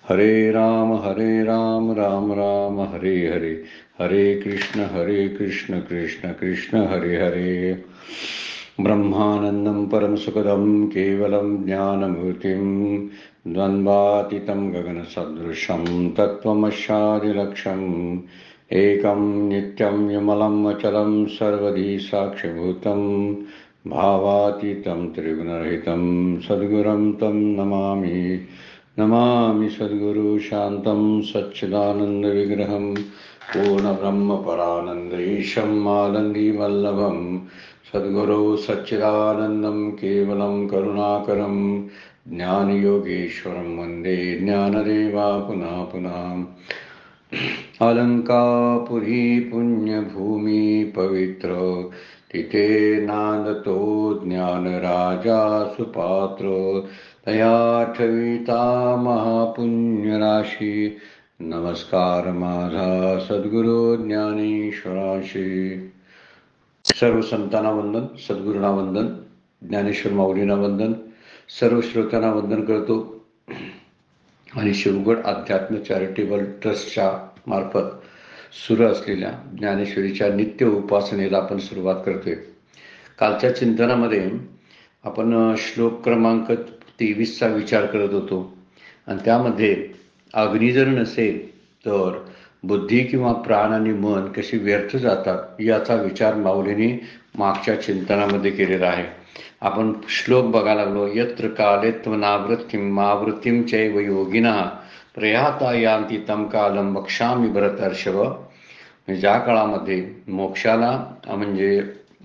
हरे राम राम राम हरे हरे, हरे कृष्ण कृष्ण कृष्ण हरे हरे। ब्रह्मानन्दं परमसुखदं केवलं ज्ञानमूर्तिं द्वन्द्वातीतं गगनसदृशं तत्त्वमस्यादिलक्ष्यम् एकं नित्यं विमलं अचलं सर्वधी साक्षिभूतं भावातीतं त्रिगुणरहितं सद्गुरुं तं नमामि। नमामि सद्गुरु शान्तं सच्चिदानन्दविग्रहं पूर्णब्रह्मपरानन्देशम् आनन्दीवल्लभं सद्गुरो सच्चिदानन्दं केवलं करुणाकरं ज्ञानयोगेश्वरं वन्दे ज्ञानदेवा पुनः पुनः। अलंकापुरी पुण्यभूमि पवित्र तिथे नांदतो ज्ञानराजा सुपात्र तया ठविता महापुण्यराशी नमस्कार माझा सद्गुरु ज्ञानेश्वराशी। सर्व संतांना वंदन, सद्गुरूंना वंदन, ज्ञानेश्वर माऊलींना वंदन, सर्व श्रोत्यांना वंदन करतो आणि शिवगड अध्यात्म चॅरिटेबल ट्रस्टच्या मार्फत सुरू असलेल्या ज्ञानेश्वरीच्या नित्य उपासनेला आपण सुरुवात करतोय। कालच्या चिंतनामध्ये आपण श्लोक क्रमांक 23चा विचार करत होतो आणि त्यामध्ये अग्नी जर नसेल तर बुद्धी किंवा प्राण आणि मन कशी व्यर्थ जातात याचा विचार माऊलींनी मागच्या चिंतनामध्ये केलेला आहे। आपण श्लोक बघायला लागलो, यत्र काले त्वनावृत्तिम आवृत्तिम चैव योगिनः प्रयाता यान्ति तं कालं वक्ष्यामि भरतर्षभ। ज्या काळामध्ये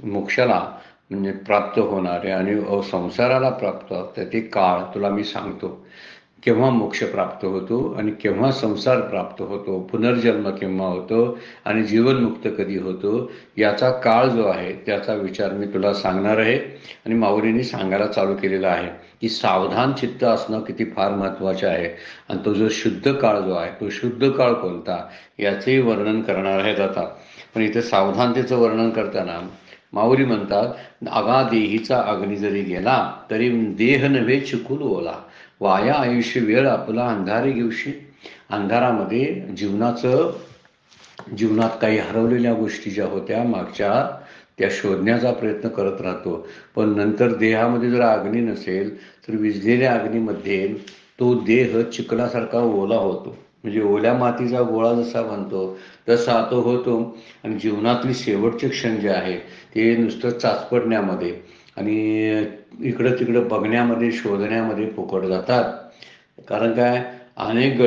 मोक्षाला म्हणजे प्राप्त होणारे आणि संसाराला प्राप्त होते ते काळ तुला मी सांगतो। केव्हा मोक्ष प्राप्त होतो आणि केव्हा संसार प्राप्त होतो, पुनर्जन्म केव्हा होतो आणि जीवनमुक्त कधी होतो याचा काळ जो आहे त्याचा विचार मी तुला सांगणार आहे। आणि माऊलींनी सांगायला चालू केलेला आहे की सावधान चित्त असणं किती फार महत्त्वाचे आहे आणि तो जो शुद्ध काळ जो आहे तो शुद्ध काळ कोणता याचेही वर्णन करणार आहेत आता। पण इथे सावधानतेचं वर्णन करताना माऊली म्हणतात, अगा देहीचा अग्नी जरी गेला तरी देह नव्हे चिकूल ओला, वाया आयुष्य वेळ आपला अंधारे घेऊशी। अंधारामध्ये जीवनात काही हरवलेल्या गोष्टी ज्या होत्या मागच्या त्या शोधण्याचा प्रयत्न करत राहतो। पण नंतर देहामध्ये जर अग्नी नसेल तर विझलेल्या अग्नीमध्ये तो देह चिखलासारखा ओला होतो, म्हणजे ओल्या मातीचा गोळा जसा बनतो तसा तो होतो। आणि जीवनातली शेवटचे क्षण जे आहे ते नुसतं चाचपडण्यामध्ये आणि इकडं तिकडं बघण्यामध्ये शोधण्यामध्ये फुकट जातात। कारण काय, अनेक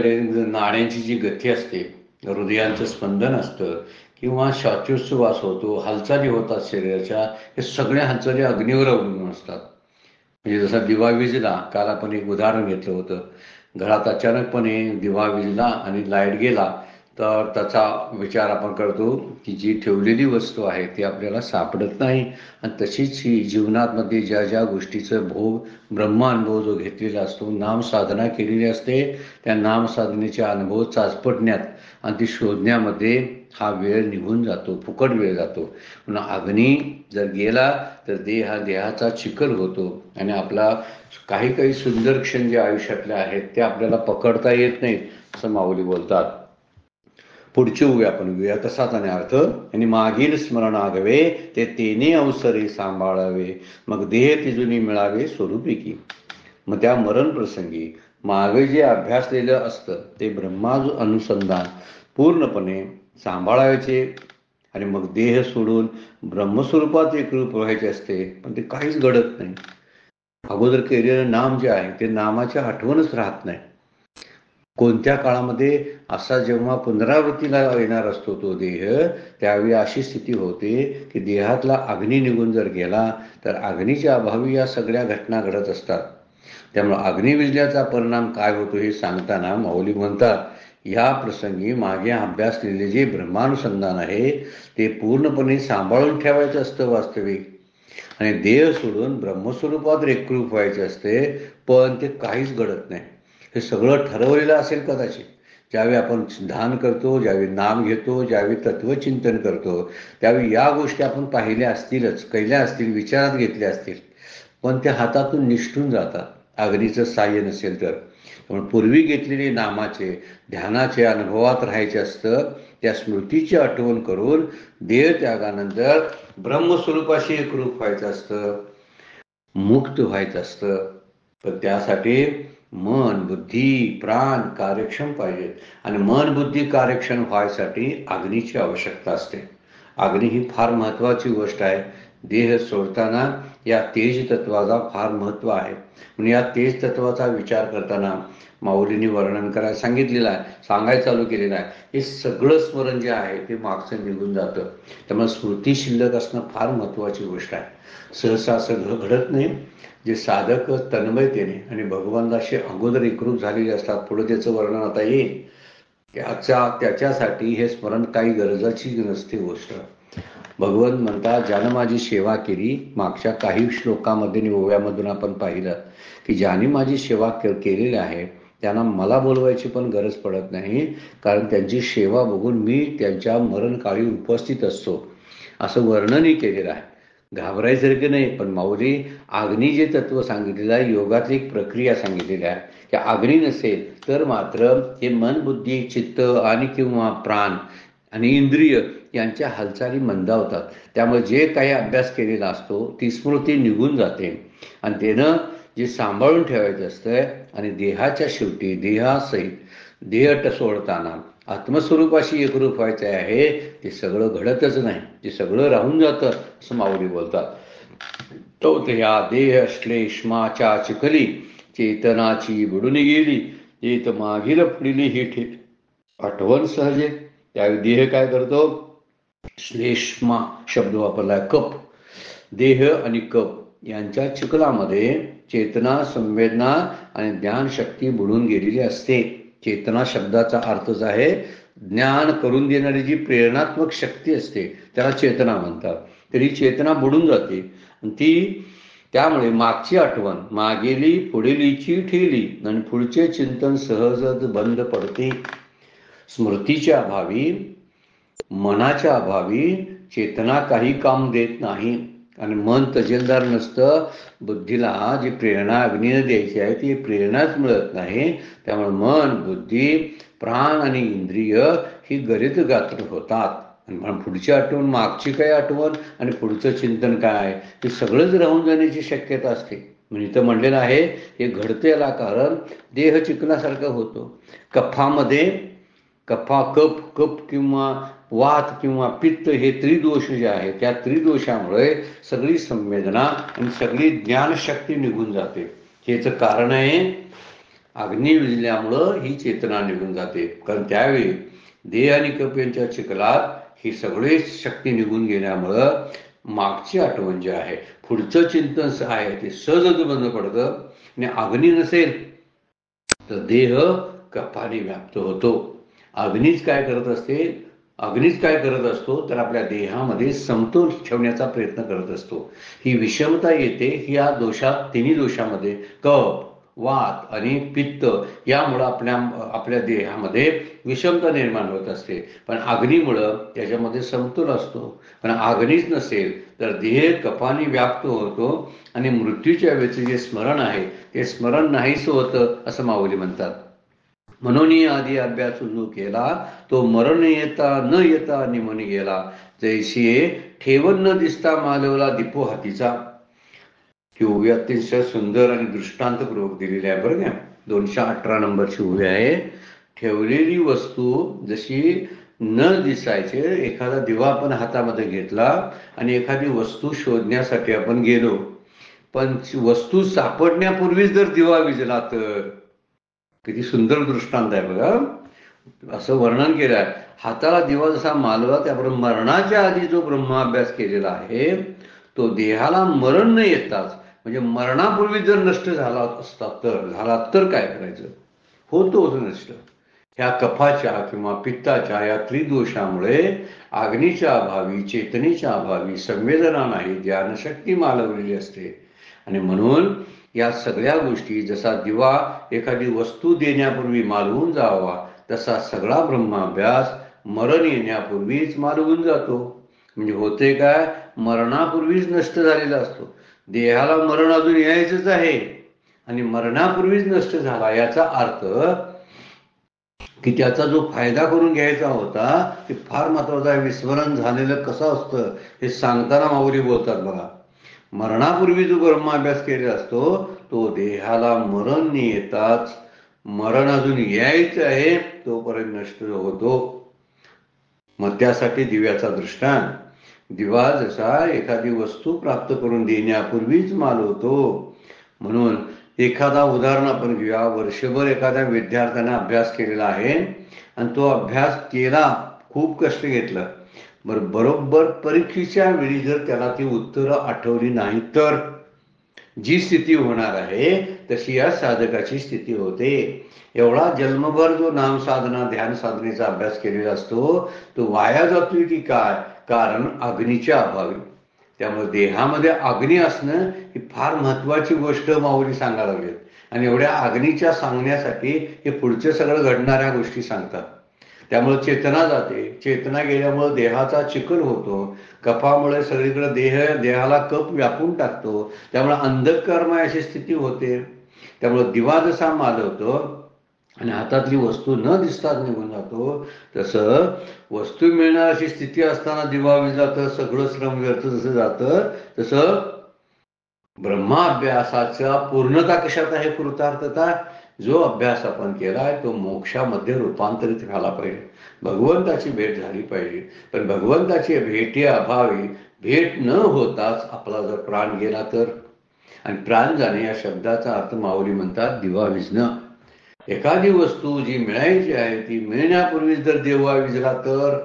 नाड्यांची जी गती असते, हृदयांचं स्पंदन असतं किंवा श्वासोच्छ्वास होतो, हालचाली होतात शरीराच्या, हे सगळ्या हालचाली अग्नीवर अवलंबून असतात। म्हणजे जसा दिवा विझला, काल आपण एक उदाहरण घेतलं होतं, घरात अचानकपणे दिवा विझला आणि लाईट गेला तर त्याचा विचार आपण करतो की जी ठेवलेली वस्तू आहे ती आपल्याला सापडत नाही। आणि तशीच ही जीवनामध्ये ज्या ज्या गोष्टीचं भोग ब्रह्मानुभव जो घेतलेला असतो, नामसाधना केलेली असते, त्या नामसाधनेचे अनुभव चाचपडण्यात आणि ती शोधण्यामध्ये हा वेळ निघून जातो, फुकट वेळ जातो। पुन्हा अग्नी जर गेला तर देहाचा चिखल होतो आणि आपला काही सुंदर क्षण जे आयुष्यातले आहेत ते आपल्याला पकडता येत नाहीत असं माऊली बोलतात। पुढची उभे आपण घेऊया तसाच आणि अर्थ, आणि मागील स्मरण आगवे ते तेने अवसरे सांभाळावे, मग देह तिजुनी मिळावे स्वरूपी की। मग त्या मरण प्रसंगी मागे जे अभ्यासलेलं असतं ते ब्रह्माज अनुसंधान पूर्णपणे सांभाळायचे आणि मग देह सोडून ब्रह्मस्वरूपात एकरूप व्हायचे असते। पण ते काहीच घडत नाही। अगोदर केलेलं नाम जे आहे ते नामाची आठवणच राहत नाही। कोणत्या काळामध्ये असा जेव्हा पुनरावृत्तीला येणार असतो तो देह, त्यावेळी अशी स्थिती होते की देहातला अग्नी निघून जर गेला तर अग्नीच्या अभावी या सगळ्या घटना घडत असतात। त्यामुळे अग्नी विजल्याचा परिणाम काय होतो हे सांगताना माऊली म्हणतात, या प्रसंगी मागे अभ्यासलेले जे ब्रह्मानुसंधान आहे ते पूर्णपणे सांभाळून ठेवायचं असतं वास्तविक, आणि देह सोडून ब्रह्मस्वरूपात एकरूप व्हायचे असते, पण ते काहीच घडत नाही। हे सगळं ठरवलेलं असेल कदाचित। ज्यावेळी आपण ध्यान करतो, ज्यावेळी नाम घेतो, ज्यावेळी तत्वचिंतन करतो, त्यावेळी या गोष्टी आपण पाहिल्या असतीलच, केल्या असतील, विचारात घेतल्या असतील, पण त्या हातातून निष्ठून जातात अग्नीचं साह्य नसेल तर। पण पूर्वी घेतलेले नामाचे ध्यानाचे अनुभवात राहायचे असतं, त्या स्मृतीची आठवण करून देह त्यागानंतर ब्रह्मस्वरूपाशी एकरूप व्हायचं असतं, मुक्त व्हायचं असतं. पण त्यासाठी मन बुद्धी प्राण कार्यक्षम पाहिजे. आणि मन बुद्धी कार्यक्षम व्हायसाठी अग्नीची आवश्यकता असते. अग्नी ही फार महत्वाची गोष्ट आहे. देह सोडताना या तेज तत्वाचा फार महत्व आहे. म्हणून या तेज तत्वाचा विचार करताना माऊलींनी वर्णन करायला सांगितलेलं आहे, सांगायला चालू केलेलं आहे. हे सगळं स्मरण जे आहे ते मागचं निघून जातं. त्यामुळे स्मृती शिल्लक असणं फार महत्वाची गोष्ट आहे. सहसा असं घडत नाही. जे साधक तन्मयतेने आणि भगवंताशी अगोदर एकरूप झालेले असतात, पुढे त्याचं वर्णन आता येईल, त्याच्यासाठी हे स्मरण काही गरजाची नसते गोष्ट. भगवंत म्हणतात, ज्यानं माझी सेवा केली, मागच्या काही श्लोकामध्ये आणि ओव्यामधून आपण पाहिलं की ज्याने माझी सेवा केलेली आहे त्यांना मला बोलवायची पण गरज पडत नाही, कारण त्यांची सेवा बघून मी त्यांच्या मरणकाळी उपस्थित असतो, असं वर्णनही केलेलं आहे. घाबरायसारखं नाही. पण माऊली अग्नी जे तत्व सांगितलेलं आहे, योगातली एक प्रक्रिया सांगितलेली आहे की अग्नी नसेल तर मात्र हे मन बुद्धी चित्त आणि किंवा प्राण आणि इंद्रिय यांच्या हालचाली मंदावतात. त्यामुळे जे काही अभ्यास केलेला असतो ती स्मृती निघून जाते आणि त्यानं जे सांभाळून ठेवायचं असतंय आणि देहाच्या शेवटी देहासहित देह सोडताना आत्मस्वरूपाशी एकरूप व्हायचं आहे, ते सगळं घडतच नाही, ते सगळं राहून जातं असं माऊली बोलतात. तो त्या देह श्लेष्माच्या चिखली चेतनाची बुडून गेली, येत मागील पुढली ही आठवण सहजे. त्यावेळी देह काय करतो, श्लेष्मा शब्द वापरलाय, कप, देह आणि कप यांच्या चिखलामध्ये चेतना संवेदना आणि ज्ञान शक्ती बुडून गेलेली असते. चेतना शब्दाचा अर्थच आहे ज्ञान करून देणारी जी प्रेरणात्मक शक्ती असते त्याला चेतना म्हणतात. तरी चेतना बुडून जाते आणि ती त्यामुळे मागची आठवण मागेली पुढेलीची ठेली आणि पुढचे चिंतन सहजच बंद पडते. स्मृतीच्या अभावी मनाच्या अभावी चेतना काही काम देत नाही आणि मन तजेलदार नसतं. बुद्धीला जी प्रेरणा अग्नीने द्यायची आहे ती प्रेरणाच मिळत नाही. त्यामुळे मन बुद्धी प्राण आणि इंद्रिय ही गरित गात्र होतात. आणि पुढची आठवण मागची काय आठवण आणि पुढचं चिंतन काय हे सगळंच राहून जाण्याची शक्यता असते. म्हणजे इथं म्हणलेलं आहे हे घडतं याला कारण देह चिकनासारखं होतो. कफामध्ये कप किंवा वात किंवा पित्त हे त्रिदोष जे आहे त्या त्रिदोषामुळे सगळी संवेदना आणि सगळी ज्ञानशक्ती निघून जाते. हेच कारण आहे अग्नी विजल्यामुळं ही चेतना निघून जाते. कारण त्यावेळी देह आणि कप यांच्या चिखलात ही सगळी शक्ती निघून गेल्यामुळं मागची आठवण जी आहे पुढचं चिंतन आहे ते सहजच बंद पडतं. आणि अग्नी नसेल तर देह कपाने व्याप्त होतो. अग्नीच काय करत असतो तर आपल्या देहामध्ये समतोल ठेवण्याचा प्रयत्न करत असतो. ही विषमता येते ही या तिन्ही दोषामध्ये कफ वात आणि पित्त यामुळं आपल्या देहामध्ये विषमता निर्माण होत असते. पण अग्नीमुळं त्याच्यामध्ये समतोल असतो. पण अग्नीच नसेल तर देह कपाने व्याप्त होतो आणि मृत्यूच्या वेळेचे जे स्मरण आहे ते स्मरण नाहीस होतं असं माऊली म्हणतात. म्हणून आधी अभ्यास जो केला तो मरण न येता निमून गेला. जैशी ठेवण न दिसता मालवला दीपो हातीचा. ही ओवी अतिशय सुंदर आणि दृष्टांतपूर्वक दिलेली आहे बरं का. 218 नंबरची ओवी आहे. ठेवलेली वस्तू जशी न दिसायचे, एखादा दिवा आपण हातामध्ये घेतला आणि एखादी वस्तू शोधण्यासाठी आपण गेलो, पण वस्तू सापडण्यापूर्वीच जर दिवा विझला तर किती सुंदर दृष्टांत आहे बघा. असं वर्णन केलं आहे. हाताला दिवा जसा मालवा त्याबरोबर मरणाच्या आधी जो ब्रह्माभ्यास केलेला आहे तो देहाला मरण न येताच म्हणजे मरणापूर्वी जर नष्ट झाला तर काय करायचं, होतो नष्ट. ह्या कफाच्या किंवा पित्ताच्या या त्रिदोषामुळे अग्नीच्या अभावी चेतनेच्या अभावी संवेदना नाही, ज्ञानशक्ती मालवलेली असते. आणि म्हणून या सगळ्या गोष्टी जसा दिवा एखादी वस्तू देण्यापूर्वी मालवून जावा तसा सगळा ब्रह्माभ्यास मरण येण्यापूर्वीच मालवून जातो. म्हणजे होते काय, मरणापूर्वीच नष्ट झालेला असतो. देहाला मरण अजून यायचंच आहे आणि मरणापूर्वीच नष्ट झाला, याचा अर्थ की त्याचा जो फायदा करून घ्यायचा होता ते फार महत्वाचं आहे. विस्मरण झालेलं कसं असतं हे सांगताना माऊली बोलतात बघा. मरणापूर्वी जो ब्रह्माभ्यास केलेला असतो तो देहाला मरण न येताच, मरण अजून यायचं आहे तोपर्यंत नष्ट होतो. मग त्यासाठी दिव्याचा दृष्टांत. दिवा जसा एखादी वस्तू प्राप्त करून देण्यापूर्वीच मालवतो, म्हणून एखादा उदाहरण आपण घेऊया. वर्षभर एखाद्या विद्यार्थ्याने अभ्यास केलेला आहे आणि तो अभ्यास केला, खूप कष्ट घेतलं, बरोबर परीक्षेच्या वेळी जर त्याला ती उत्तरं आठवली नाही तर जी स्थिती होणार आहे तशी या साधकाची स्थिती होते. एवढा जन्मभर जो नाम साधना ध्यान साधनेचा अभ्यास केलेला असतो तो वाया जातोय की काय? कारण अग्नीच्या अभावी. त्यामुळे देहामध्ये अग्नी असणं ही फार महत्वाची गोष्ट माऊली सांगायला लागेल. आणि एवढ्या अग्नीच्या सांगण्यासाठी हे पुढचं सगळं घडणाऱ्या गोष्टी सांगतात. त्यामुळे चेतना जाते, चेतना गेल्यामुळे देहाचा चिखल होतो, कफामुळे सगळीकडे देहाला कप व्यापून टाकतो, त्यामुळे अंधकर्मय अशी स्थिती होते. त्यामुळे दिवा जसा मालवतो आणि हातातली वस्तू न दिसताच निघून जातो, तसं वस्तू मिळणार अशी स्थिती असताना दिवा विजला तर सगळं श्रम व्यर्थ जसं जातं, तसं ब्रह्माभ्यासाच्या पूर्णता कशात आहे? कृतार्थता. जो अभ्यास आपण केलाय तो मोक्षामध्ये रूपांतरित व्हायला पाहिजे, भगवंताची भेट झाली पाहिजे. पण भगवंताची भेटी अभावी भेट न होताच आपला जर प्राण गेला तर, आणि प्राण जाणे या शब्दाचा अर्थ माऊली म्हणतात दिवा विझणं. एखादी वस्तू जी मिळायची आहे ती मिळण्यापूर्वी जर दिवा विझला तर,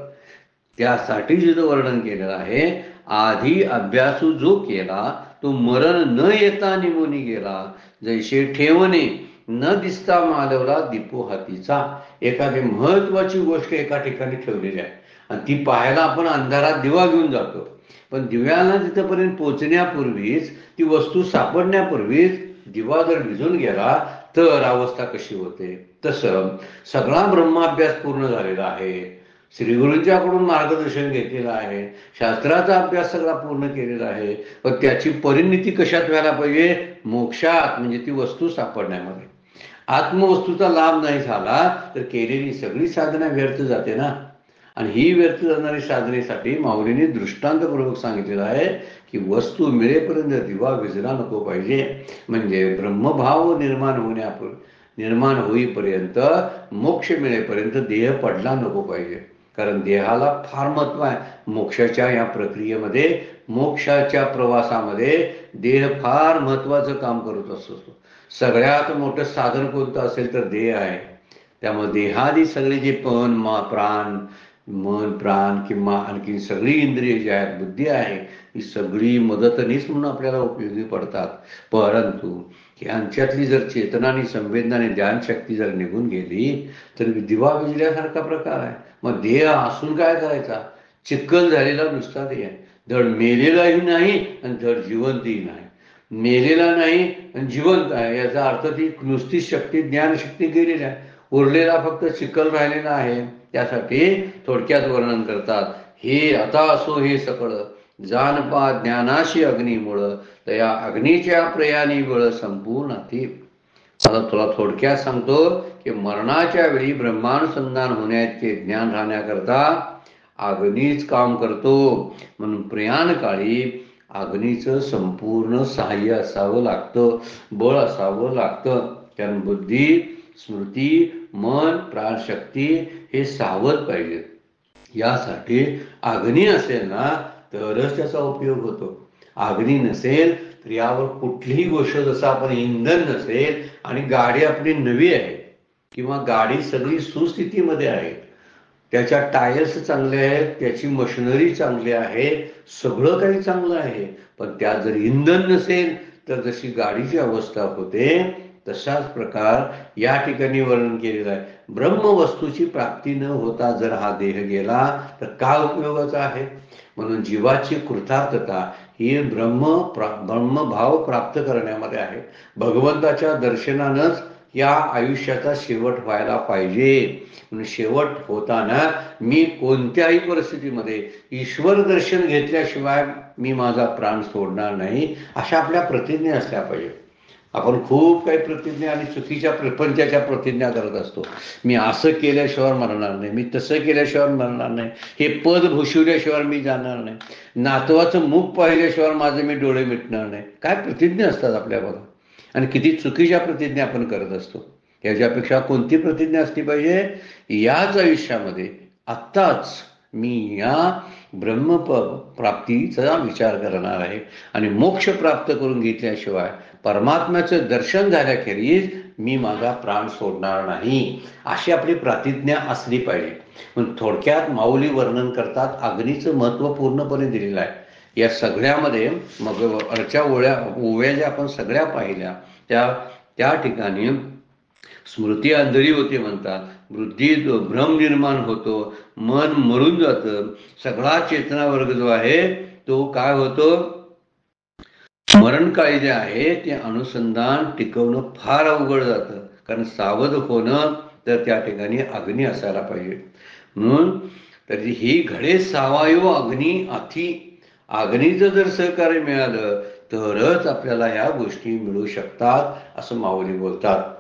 त्यासाठी जिथं वर्णन केलेलं आहे, आधी अभ्यासू जो केला तो मरण न येता निमोनी गेला, जैसे ठेवणे न दिसता मालवला दीपो हातीचा. एखादी महत्वाची गोष्ट एका ठिकाणी ठेवलेली आहे आणि ती पाहायला आपण अंधारात दिवा घेऊन जातो, पण दिव्याला तिथपर्यंत पोचण्यापूर्वीच, ती वस्तू सापडण्यापूर्वीच दिवा जर विझून गेला तर अवस्था कशी होते? तसं सगळा ब्रह्माभ्यास पूर्ण झालेला आहे, श्रीगुरूंच्याकडून मार्गदर्शन घेतलेलं आहे, शास्त्राचा अभ्यास सगळा पूर्ण केलेला आहे, पण त्याची परिणिती कशात व्हायला पाहिजे? मोक्षात, म्हणजे ती वस्तू सापडण्यामध्ये. आत्मवस्तूचा लाभ नाही झाला तर केलेली सगळी साधना व्यर्थ जाते ना. आणि ही व्यर्थ जाणारी साधनेसाठी माऊलींनी दृष्टांतपूर्वक सांगितलेलं आहे की वस्तू मिळेपर्यंत दिवा विझला नको पाहिजे. म्हणजे ब्रह्मभाव निर्माण होईपर्यंत, मोक्ष मिळेपर्यंत देह पडला नको पाहिजे. कारण देहाला फार महत्व आहे मोक्षाच्या या प्रक्रियेमध्ये, मोक्षाच्या प्रवासामध्ये देह फार महत्वाचं काम करत असतो. सगळ्यात मोठं साधन कोणतं असेल तर देह आहे. त्यामुळे देहादी सगळे जे मन प्राण किंवा आणखी सगळी इंद्रिय जी आहेत, बुद्धी आहे, ही सगळी मदतनीस म्हणून आपल्याला उपयोगी पडतात. परंतु यांच्यातली जर चेतना आणि संवेदना आणि ध्यानशक्ती जर निघून गेली तर दिवा विजल्यासारखा प्रकार आहे. मग देह असून काय करायचा? चिखल झालेला नुसता देह, धड मेलेलाही नाही आणि धड जिवंतही नाही. मेलेला नाही आणि जिवंत आहे याचा अर्थ ती नुसती शक्ती, ज्ञानशक्ती गेलेली आहे, उरलेला फक्त चिखल राहिलेला आहे. त्यासाठी थोडक्यात वर्णन करतात, हे आता असो हे सकळ जानपा ज्ञानाशी अग्निमुळं, तया अग्नीच्या प्रयाणी बळ संपूर्ण ती. आता तुला थोडक्यात सांगतो की मरणाच्या वेळी ब्रह्मानुसंधान होण्याचे ज्ञान राहण्याकरता अग्नीच काम करतो. म्हणून प्रयाण काळी अग्नीचं संपूर्ण सहाय्य असावं लागतं, बळ असावं लागतं. कारण बुद्धी, स्मृती, मन, प्राणशक्ती हे सावध पाहिजेत. यासाठी अग्नी असेल ना तरच त्याचा उपयोग होतो. अग्नी नसेल तर यावर कुठलीही गोष्ट, जसं आपण इंधन नसेल आणि गाडी आपली नवी आहे किंवा गाडी सगळी सुस्थितीमध्ये आहे, त्याच्या टायर्स चांगले आहेत, त्याची मशिनरी चांगली आहे, सगळं काही चांगलं आहे, पण त्यात जर इंधन नसेल तर जशी गाडीची अवस्था होते तशाच प्रकार या ठिकाणी वर्णन केलेलं आहे. ब्रह्मवस्तूची प्राप्ती न होता जर हा देह गेला तर काय उपयोगाचा आहे? म्हणून जीवाची कृतार्थता ही ब्रह्मभाव प्राप्त करण्यामध्ये आहे. भगवंताच्या दर्शनानंच या आयुष्याचा शेवट व्हायला पाहिजे. म्हणून शेवट होताना मी कोणत्याही परिस्थितीमध्ये ईश्वर दर्शन घेतल्याशिवाय मी माझा प्राण सोडणार नाही, अशा आपल्या प्रतिज्ञा असल्या पाहिजे. आपण खूप काही प्रतिज्ञा आणि चुकीच्या प्रपंचाच्या प्रतिज्ञा करत असतो. मी असं केल्याशिवाय मरणार नाही, मी तसं केल्याशिवाय मरणार नाही, हे पद भूषवल्याशिवाय मी जाणार नाही, नातवाचं मुख पाहिल्याशिवाय माझे मी डोळे मिटणार नाही. काय प्रतिज्ञा असतात आपल्या बघा. आणि किती चुकीच्या प्रतिज्ञा आपण करत असतो. याच्यापेक्षा कोणती प्रतिज्ञा असली पाहिजे? याच आयुष्यामध्ये आत्ताच मी या प्राप्तीचा विचार करणार आहे आणि मोक्ष प्राप्त करून घेतल्याशिवाय, परमात्म्याचं दर्शन झाल्याखेरीज मी माझा प्राण सोडणार नाही, अशी आपली प्रतिज्ञा असली पाहिजे. पण थोडक्यात माऊली वर्णन करतात, अग्नीचं महत्त्व पूर्णपणे दिलेलं आहे या सगळ्यामध्ये. मग वरच्या ओव्या ज्या आपण सगळ्या पाहिल्या त्या ठिकाणी स्मृती अंधळी होते म्हणतात, बुद्धीत भ्रम निर्माण होतो, मन मरून जातं, सगळा चेतना वर्ग जो आहे तो काय होतो, मरणकाळी जे आहे ते अनुसंधान टिकवणं फार अवघड जातं. कारण सावध होणं तर त्या ठिकाणी अग्नी असायला पाहिजे. म्हणून तर ही घडे सावायो अग्नी अथी, अग्नीचं जर सहकार्य मिळालं तरच आपल्याला ह्या गोष्टी मिळू शकतात असं माऊली बोलतात.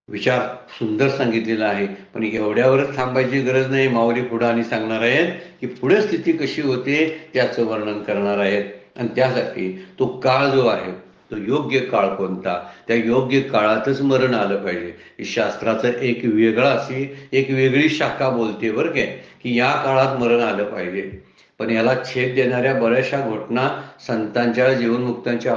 विचार सुंदर सांगितलेला आहे, पण एवढ्यावरच थांबायची गरज नाही. माऊली पुढे आणि सांगणार आहेत की पुढे स्थिती कशी होते त्याचं वर्णन करणार आहेत. आणि त्यासाठी तो काळ जो आहे तो योग्य काळ कोणता, त्या योग्य काळातच मरण आलं पाहिजे. शास्त्राचं एक वेगळा अशी एक वेगळी शाखा बोलते बरं काय, की या काळात मरण आलं पाहिजे. पण याला छेद देणाऱ्या बऱ्याचशा घटना संतांच्या जीवनमुक्तांच्या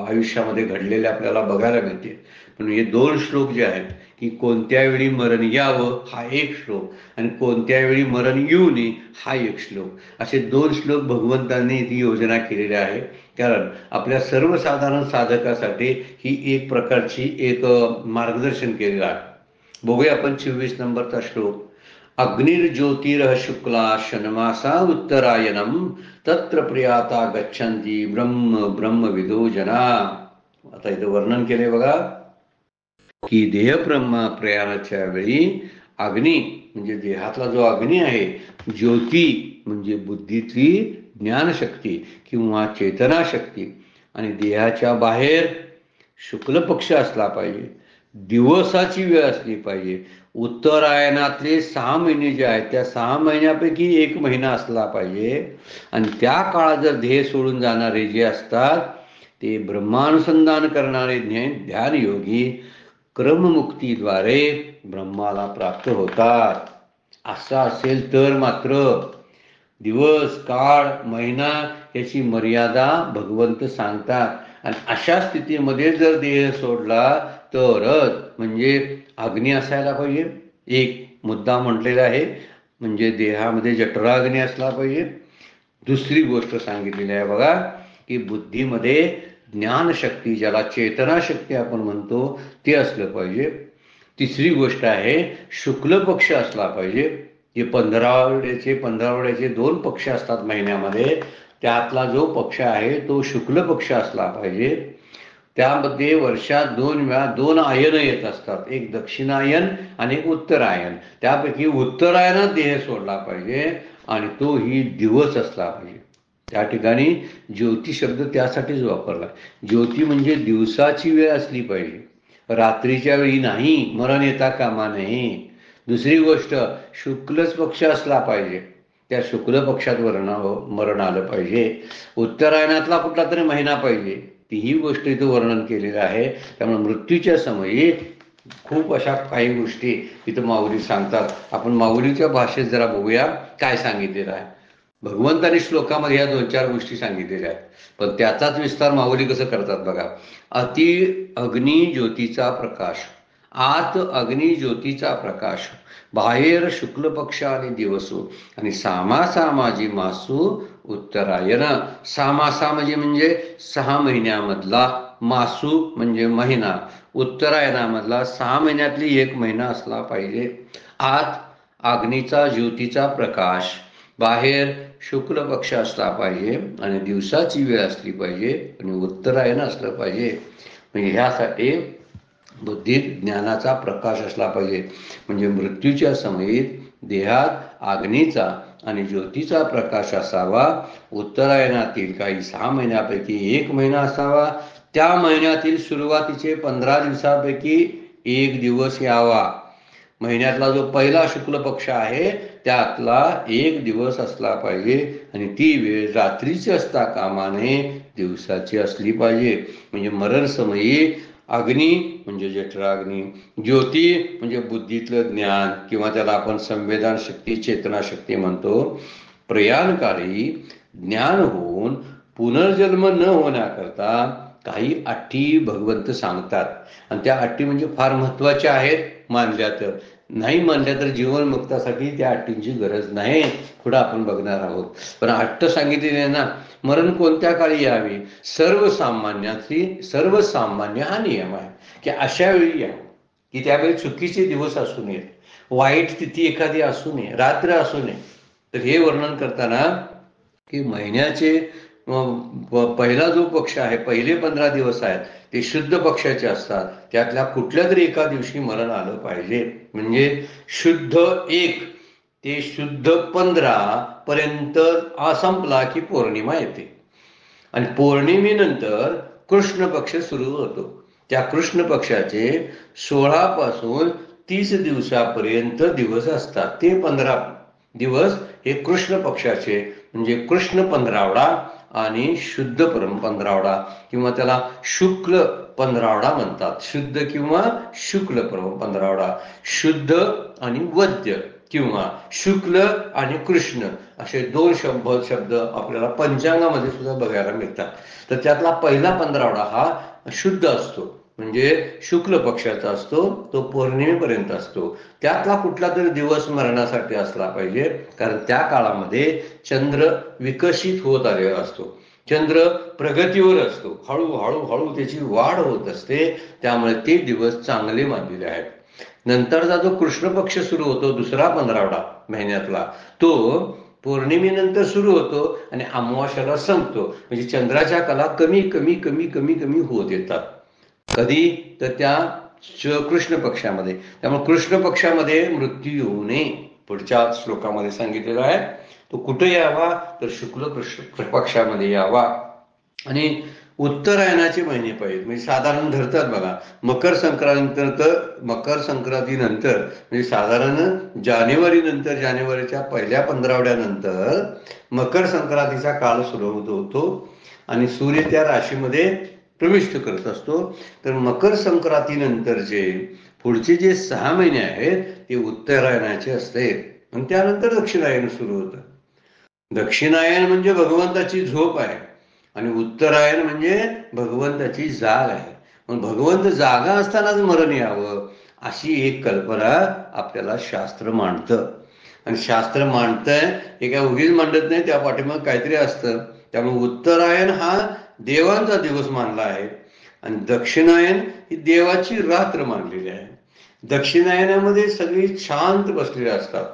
आयुष्यामध्ये घडलेल्या आपल्याला बघायला मिळते. पण हे 2 श्लोक जे आहेत की कोणत्या वेळी मरण यावं हा एक श्लोक आणि कोणत्या वेळी मरण येऊ नये हा एक श्लोक, असे 2 श्लोक भगवंतांनी ती योजना केलेली आहे. कारण आपल्या सर्वसाधारण साधकासाठी ही एक प्रकारची एक मार्गदर्शन केलेलं आहे. बघूया आपण 24 नंबरचा श्लोक. अग्निर्ज्योतिरः शुक्ला शनमासा उत्तरायणम तत्र प्रियाता गच्छन्ति ब्रह्म ब्रह्मविदो जना. आता इथं वर्णन केले बघा की देह प्रयाणाच्या वेळी अग्नी म्हणजे देहातला जो अग्नी आहे, ज्योती म्हणजे बुद्धीतली ज्ञानशक्ती किंवा चेतनाशक्ती, आणि देहाच्या बाहेर शुक्ल पक्ष असला पाहिजे, दिवसाची वेळ असली पाहिजे, उत्तरायणातले 6 महिने जे आहेत त्या 6 महिन्यापैकी 1 महिना असला पाहिजे. आणि त्या काळात जर देह सोडून जाणारे जे असतात ते ब्रह्मानुसंधान करणारे ध्यान योगी क्रममुक्तीद्वारे ब्रह्माला प्राप्त होतात. असं असेल तर मात्र दिवस काळ महिना याची मर्यादा भगवंत सांगतात. आणि अशा स्थितीमध्ये जर देह सोडला तरच, म्हणजे अग्नी असायला पाहिजे, एक मुद्दा म्हटलेला आहे, म्हणजे देहामध्ये जठराग्नी असला पाहिजे. दुसरी गोष्ट सांगितलेली आहे बघा की बुद्धीमध्ये ज्ञानशक्ती ज्याला चेतनाशक्ती आपण म्हणतो ते असलं पाहिजे. तिसरी गोष्ट आहे शुक्ल पक्ष असला पाहिजे. जे 15 2 पक्ष असतात महिन्यामध्ये, त्यातला जो पक्ष आहे तो शुक्ल पक्ष असला पाहिजे. त्यामध्ये वर्षात 2 वेळा 2 आयन येत असतात, एक दक्षिणायन आणि एक उत्तरायण. त्यापैकी उत्तरायणात देह सोडला पाहिजे आणि तो ही दिवस असला पाहिजे. त्या ठिकाणी ज्योती शब्द त्यासाठीच वापरला. ज्योती म्हणजे दिवसाची वेळ असली पाहिजे, रात्रीच्या वेळी नाही, मरण येता कामा नये. दुसरी गोष्ट शुक्लच पक्ष असला पाहिजे, त्या शुक्ल पक्षात मरण आलं पाहिजे. उत्तरायणातला कुठला तरी महिना पाहिजे, तीही गोष्ट इथं वर्णन केलेलं आहे. त्यामुळे मृत्यूच्या समयी खूप अशा काही गोष्टी इथं माऊली सांगतात. आपण माऊलीच्या भाषेत जरा बघूया काय सांगितलेलं आहे. भगवंतानी श्लोकामध्ये ह्या 2-4 गोष्टी सांगितलेल्या आहेत, पण त्याचाच विस्तार माऊली कसं करतात बघा. अति अग्नी ज्योतीचा प्रकाश, आत अग्नी ज्योतीचा प्रकाश, बाहेर शुक्ल पक्ष आणि दिवसो, आणि सामासा माझी मासू उत्तरायण. सामासा म्हणजे 6 महिन्यामधला, मासू म्हणजे महिना, उत्तरायणामधला 6 महिन्यातली 1 महिना असला पाहिजे. आत अग्नीचा ज्योतीचा प्रकाश, बाहेर शुक्ल पक्ष असला पाहिजे आणि दिवसाची वेळ असली पाहिजे आणि उत्तरायण असलं पाहिजे. म्हणजे ह्यासाठी बुद्धीत ज्ञानाचा प्रकाश असला पाहिजे. म्हणजे मृत्यूच्या समयीत देहात अग्नीचा आणि ज्योतीचा प्रकाश असावा. उत्तरायणातील काही 6 महिन्यापैकी 1 महिना असावा. त्या महिन्यातील सुरुवातीचे 15 दिवसापैकी एक दिवस यावा. महिन्यातला जो पहिला शुक्ल पक्ष आहे त्यातला एक दिवस असला पाहिजे आणि ती वेळ रात्रीची असता कामा नये, दिवसाची असली पाहिजे. म्हणजे मरण समयी अग्नी म्हणजे जठराग्नी, ज्योती म्हणजे बुद्धीतलं ज्ञान किंवा त्याला आपण संवेदन शक्ती चेतनाशक्ती म्हणतो, प्रयाणकाळी ज्ञान होऊन पुनर्जन्म न होण्याकरता काही अटी भगवंत सांगतात. आणि त्या अटी म्हणजे फार महत्वाच्या आहेत मानल्या तर. नाही मानल्या तर जीवनमुक्तासाठी त्या अटींची गरज नाही, पुढे आपण बघणार आहोत. पण अट्ट सांगितलेली आहे ना, मरण कोणत्या काळी यावे, सर्वसामान्य हा नियम आहे की अशा वेळी यावं की त्यावेळी चुकीचे दिवस असू नयेत, वाईट तिथी एखादी असू नये, रात्र असू नये. तर हे वर्णन करताना की महिन्याचे पहिला जो पक्ष आहे, पहिले 15 दिवस आहेत ते शुद्ध पक्षाचे असतात. त्यातल्या कुठल्या तरी एका दिवशी मरण आलं पाहिजे. म्हणजे शुद्ध 1 ते शुद्ध 15 पर्यंत संपला की पौर्णिमा येते आणि पौर्णिमेनंतर कृष्ण पक्ष सुरू होतो. त्या कृष्ण पक्षाचे 16 पासून 30 दिवसापर्यंत दिवस असतात. ते 15 दिवस हे कृष्ण पक्षाचे म्हणजे कृष्ण 15वडा आणि शुद्ध 15वडा किंवा त्याला शुक्ल 15वडा म्हणतात. शुद्ध किंवा शुक्ल 15वडा, शुद्ध आणि वद्य किंवा शुक्ल आणि कृष्ण असे 2 शब्द आपल्याला पंचांगामध्ये सुद्धा बघायला मिळतात. तर त्यातला पहिला 15वडा हा शुद्ध असतो म्हणजे शुक्ल पक्षाचा असतो, तो पौर्णिमेपर्यंत असतो. त्यातला कुठला तरी दिवस मरणासाठी असला पाहिजे, कारण त्या काळामध्ये चंद्र विकसित होत आलेला असतो, चंद्र प्रगतीवर असतो, हळूहळू त्याची वाढ होत असते. त्यामुळे ते दिवस चांगले मानलेले आहेत. नंतरचा जो कृष्ण पक्ष सुरू होतो दुसरा 15वडा महिन्यातला, तो पौर्णिमेनंतर सुरू होतो आणि अमावास्याला संपतो. म्हणजे चंद्राच्या कला कमी कमी कमी कमी कमी होत येतात. कधी तर त्या कृष्ण पक्षामध्ये. त्यामुळे कृष्ण पक्षामध्ये मृत्यू येऊ नये पुढच्या श्लोकामध्ये सांगितलेलं आहे. तो कुठे यावा तर शुक्ल कृष्ण पक्षामध्ये यावा. आणि उत्तरायणाचे महिने पाहिजे. म्हणजे साधारण धरतात बघा, मकर संक्रांतीनंतर म्हणजे साधारण जानेवारीच्या पहिल्या 15वड्यानंतर मकर संक्रांतीचा काळ सुरू होतो आणि सूर्य त्या राशीमध्ये प्रविष्ट करत असतो. तर मकर संक्रांतीनंतरचे पुढचे जे 6 महिने आहेत ते उत्तरायणाचे असते आणि त्यानंतर दक्षिणायन सुरू होतं. दक्षिणायन म्हणजे भगवंताची झोप आहे आणि उत्तरायण म्हणजे भगवंताची जाग आहे. मग भगवंत जागा असतानाच मरण यावं अशी एक कल्पना आपल्याला शास्त्र मांडतं. आणि शास्त्र मांडतंय हे काय उगीच मांडत नाही, त्या पाठीमागे काहीतरी असतं. त्यामुळे उत्तरायण हा देवांचा दिवस मानला आहे आणि दक्षिणायन ही देवाची रात्र मानलेली आहे. दक्षिणायनामध्ये सगळी शांत बसलेली असतात.